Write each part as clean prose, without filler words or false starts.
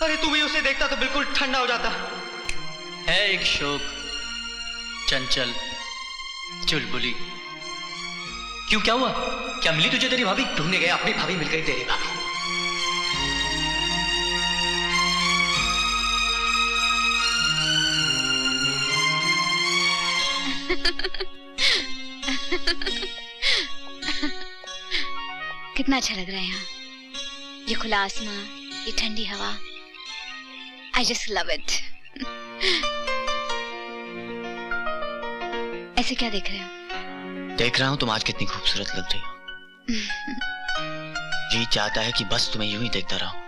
अरे तू भी उसे देखता तो बिल्कुल ठंडा हो जाता। है एक शोक, चंचल, चुलबुली। क्यों, क्या हुआ? क्या मिली तुझे तेरी भाभी? ढूंढने गया, अपनी भाभी मिल गई, तेरी भाभी। कितना अच्छा लग रहा है यहाँ, ये खुला आसमां, ये ठंडी हवा। I just love it. ऐसे क्या देख रहे हो? देख रहा हूं तुम आज कितनी खूबसूरत लग रही हो। जी चाहता है कि बस तुम्हें यूं ही देखता रहूं।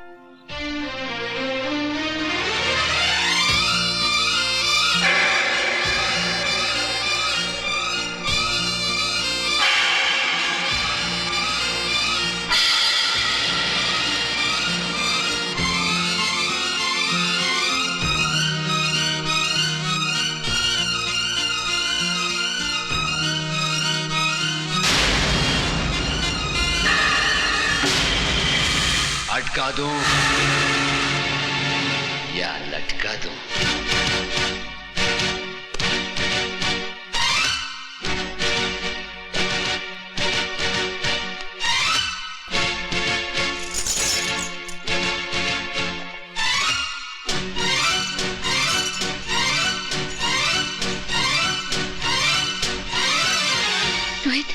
अटका दूं या लटका दूं? रोहित,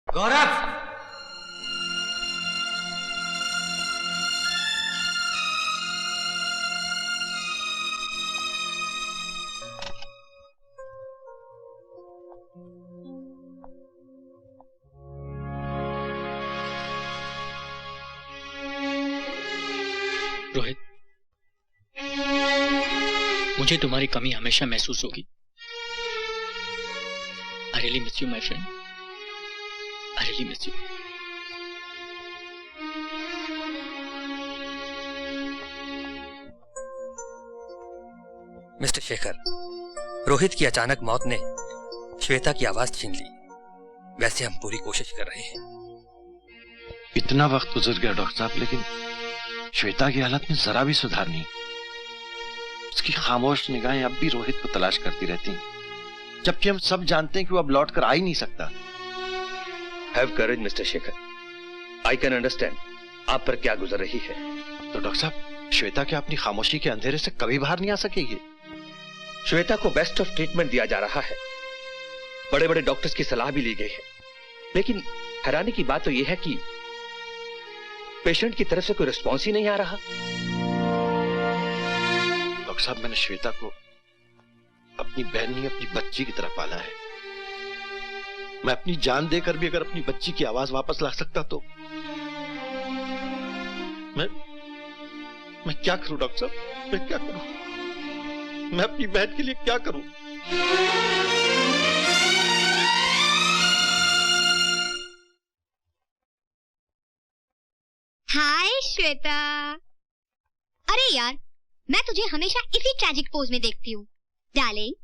गौरव, रोहित, मुझे तुम्हारी कमी हमेशा महसूस होगी। I really miss you, my friend. I really miss you. Mister Shekhar, Rohit की अचानक मौत ने श्वेता की आवाज छीन ली। वैसे हम पूरी कोशिश कर रहे हैं। इतना वक्त गुजर गया डॉक्टर साहब, लेकिन श्वेता की हालत में जरा भी सुधार नहीं। उसकी खामोश निगाहें अब भी रोहित को तलाश करती रहती हैं, जबकि हम सब जानते हैं कि वो अब लौट कर आ ही नहीं सकता। Have courage mister Shekhar, I can understand आप पर क्या गुजर रही है। तो डॉक्टर साहब, श्वेता क्या अपनी खामोशी के अंधेरे से कभी बाहर नहीं आ सकेगी? श्वेता को बेस्ट ऑफ ट्रीटमेंट दिया जा रहा है, बड़े बड़े डॉक्टर्स की सलाह भी ली गई है, लेकिन हैरानी की बात तो यह है कि पेशेंट की तरफ से कोई रिस्पॉन्स ही नहीं आ रहा। डॉक्टर साहब, मैंने श्वेता को अपनी बहन नहीं, अपनी बच्ची की तरह पाला है। मैं अपनी जान देकर भी अगर अपनी बच्ची की आवाज वापस ला सकता तो मैं क्या करूं डॉक्टर साहब, मैं क्या करूं? मैं अपनी बहन के लिए क्या करूं? हाय श्वेता। अरे यार, मैं तुझे हमेशा इसी ट्रैजिक पोज में देखती हूँ डार्लिंग।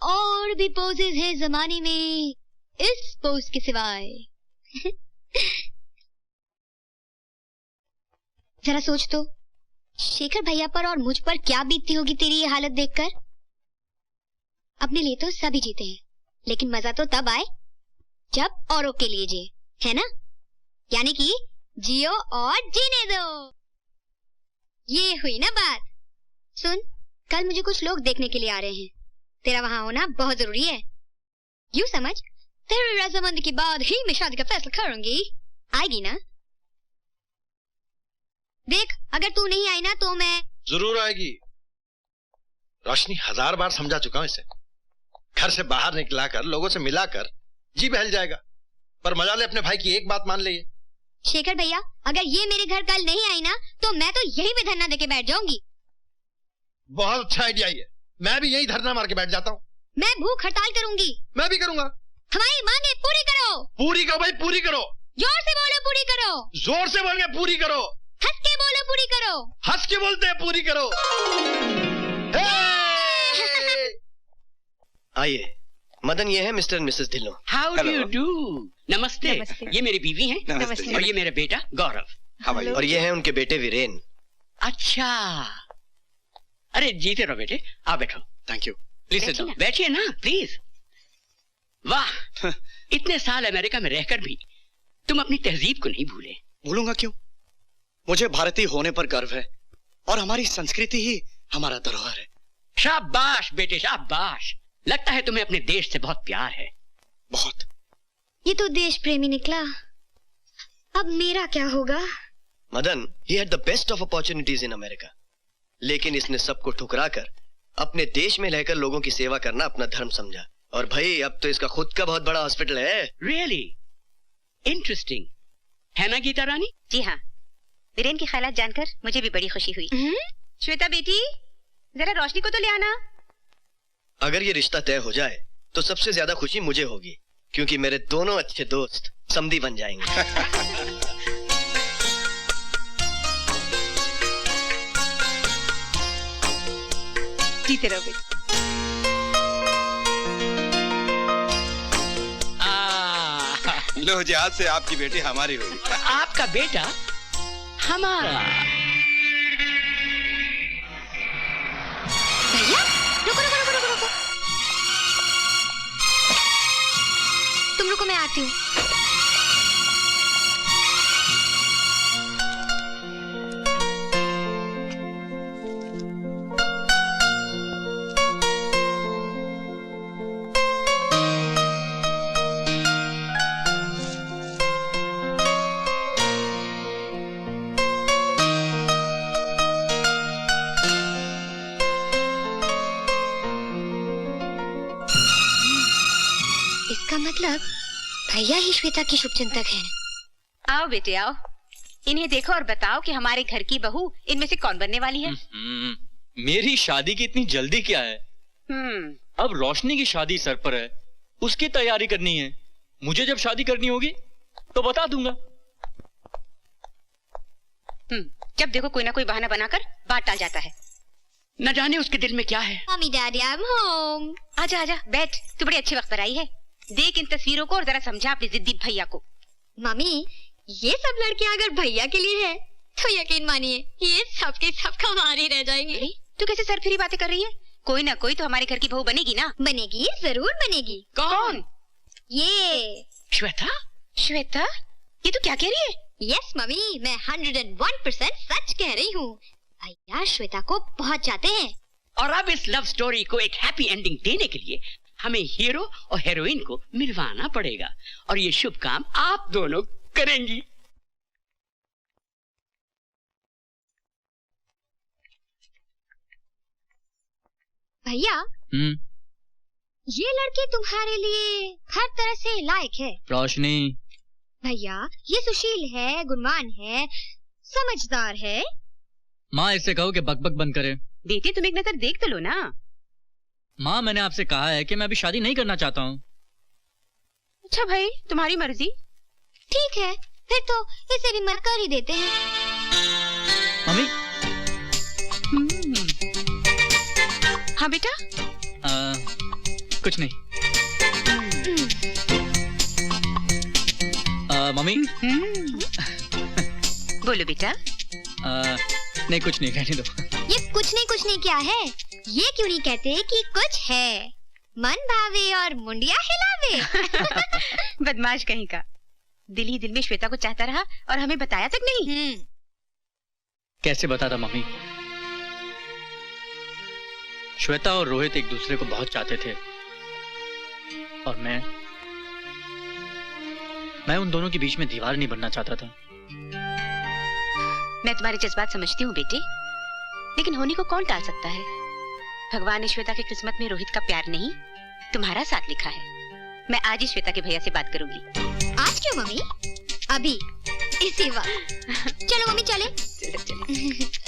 और भी पोजेस हैं जमाने में इस पोज के सिवाय। जरा सोच तो, शेखर भैया पर और मुझ पर क्या बीतती होगी तेरी ये हालत देखकर। अपने लिए तो सभी जीते हैं, लेकिन मजा तो तब आए जब औरों के लिए जिए, है ना? यानी कि जियो और जीने दो। ये हुई ना बात। सुन, कल मुझे कुछ लोग देखने के लिए आ रहे हैं। तेरा वहां होना बहुत जरूरी है। यूं समझ, तेरी रजामंदी के बाद ही मैं शादी का फैसला करूंगी। आएगी ना? देख, अगर तू नहीं आई ना तो मैं जरूर आएगी। रोशनी 1000 बार समझा चुका हूं इसे। घर से बाहर निकलाकर, लोगों से मिलाकर जी बहल जाएगा, पर मजा ले अपने भाई की एक बात मान ले। शेखर भैया, अगर ये मेरे घर कल नहीं आई ना तो मैं तो यहीं पे धरना देके बैठ जाऊंगी। बहुत अच्छा आइडिया है, मैं भी यही धरना मार के बैठ जाता हूँ। मैं भूख हड़ताल करूंगी। मैं भी करूंगा। हमारी मांगे पूरी करो। पूरी करो भाई, पूरी करो। जोर से बोलो पूरी करो। जोर से बोल के पूरी करो। हंस के बोलो पूरी करो। हंस के बोलते हैं पूरी करो। आइए, मदन ये है mister and Mrs Dhillon. How do you do? नमस्ते। ये मेरी बीवी हैं। नमस्ते। और ये मेरा बेटा गौरव। और ये है उनके बेटे वीरेन। अच्छा, अरे जीते रहो बेटे, आओ बैठो। Thank you. प्लीज बैठिए ना प्लीज। वाह, इतने साल अमेरिका में रहकर भी तुम अपनी तहजीब को नहीं भूले। भूलूंगा क्यों? मुझे भारतीय होने पर गर्व है और हमारी संस्कृति ही हमारा धरोहर है। शाबाश बेटे शाबाश, लगता है तुम्हें अपने देश से बहुत प्यार है। बहुत। ये तो देश प्रेमी निकला। अब मेरा क्या होगा? Madan, he had the best of opportunities in America, लेकिन इसने सबको ठुकराकर अपने देश में रहकर लोगों की सेवा करना अपना धर्म समझा। और भाई अब तो इसका खुद का बहुत बड़ा हॉस्पिटल है। रियली इंटरेस्टिंग है ना गीता रानी? जी हाँ, वीरेन की ख्यालात जानकर मुझे भी बड़ी खुशी हुई। श्वेता बेटी, जरा रोशनी को तो ले आना। अगर ये रिश्ता तय हो जाए तो सबसे ज्यादा खुशी मुझे होगी, क्योंकि मेरे दोनों अच्छे दोस्त समधी बन जाएंगे। जीते रहो बेटी। लो जी, आज से आपकी बेटी हमारी हुई। आपका बेटा हमारा। भैया, रुको रुको रुको रुको रुको। तुम रुको, मैं आती हूँ। इसका मतलब भैया ही श्वेता की शुभचिंतक हैं। आओ बेटे आओ, इन्हें देखो और बताओ कि हमारे घर की बहू इनमें से कौन बनने वाली है। मेरी शादी की इतनी जल्दी क्या है? अब रोशनी की शादी सर पर है, उसकी तैयारी करनी है। मुझे जब शादी करनी होगी तो बता दूंगा। जब देखो कोई ना कोई बहाना बनाकर बात टाल जाता है। न जाने उसके दिल में क्या है। Mummy daddy I am home. आजा आजा बैठ, तू बड़े अच्छे वक्त पर आई है। देख इन तस्वीरों को और जरा समझा अपने जिद्दी भैया को। मम्मी, ये सब लड़कियां अगर भैया के लिए है तो यकीन मानिए ये सब के सब हमारी रह जाएंगे। तू कैसे सरफिरी बातें कर रही है? कोई ना कोई तो हमारे घर की बहू बनेगी ना। बनेगी, जरूर बनेगी। कौन? ये श्वेता। श्वेता, ये तू क्या कह रही है? यस मम्मी, मैं 101% सच कह रही हूँ। भैया श्वेता को बहुत चाहते हैं। और अब इस लव स्टोरी को एक हैप्पी एंडिंग देने के लिए हमें हीरो और हेरोइन को मिलवाना पड़ेगा, और ये शुभ काम आप दोनों करेंगी। भैया, ये लड़की तुम्हारे लिए हर तरह से लायक है। रोशनी, भैया ये सुशील है, गुणवान है, समझदार है। माँ इससे कहो कि बकबक बंद करे। बेटे तुम एक नजर देख तो लो ना। माँ मैंने आपसे कहा है कि मैं अभी शादी नहीं करना चाहता हूँ। अच्छा भाई तुम्हारी मर्जी। ठीक है फिर तो इसे भी मत कर ही देते हैं। मम्मी। हाँ बेटा। कुछ नहीं। मम्मी। बोलो बेटा। नहीं कुछ नहीं, कहने दो। ये कुछ नहीं क्या है? ये क्यों नहीं कहते कि कुछ है? मन भावे और मुंडिया हिलावे। बदमाश कहीं का। दिल ही दिल में श्वेता को चाहता रहा और हमें बताया तक नहीं। कैसे बताता मम्मी? श्वेता और रोहित एक दूसरे को बहुत चाहते थे और मैं उन दोनों के बीच में दीवार नहीं बनना चाहता था। मैं तुम्हारे जज्बात समझती हूँ बेटे, लेकिन होने को कौन टाल सकता है? भगवान ने श्वेता की किस्मत में रोहित का प्यार नहीं तुम्हारा साथ लिखा है। मैं आज ही श्वेता के भैया से बात करूंगी। आज क्यों मम्मी? अभी इसी वक्त। चलो मम्मी चले। चलो चलो।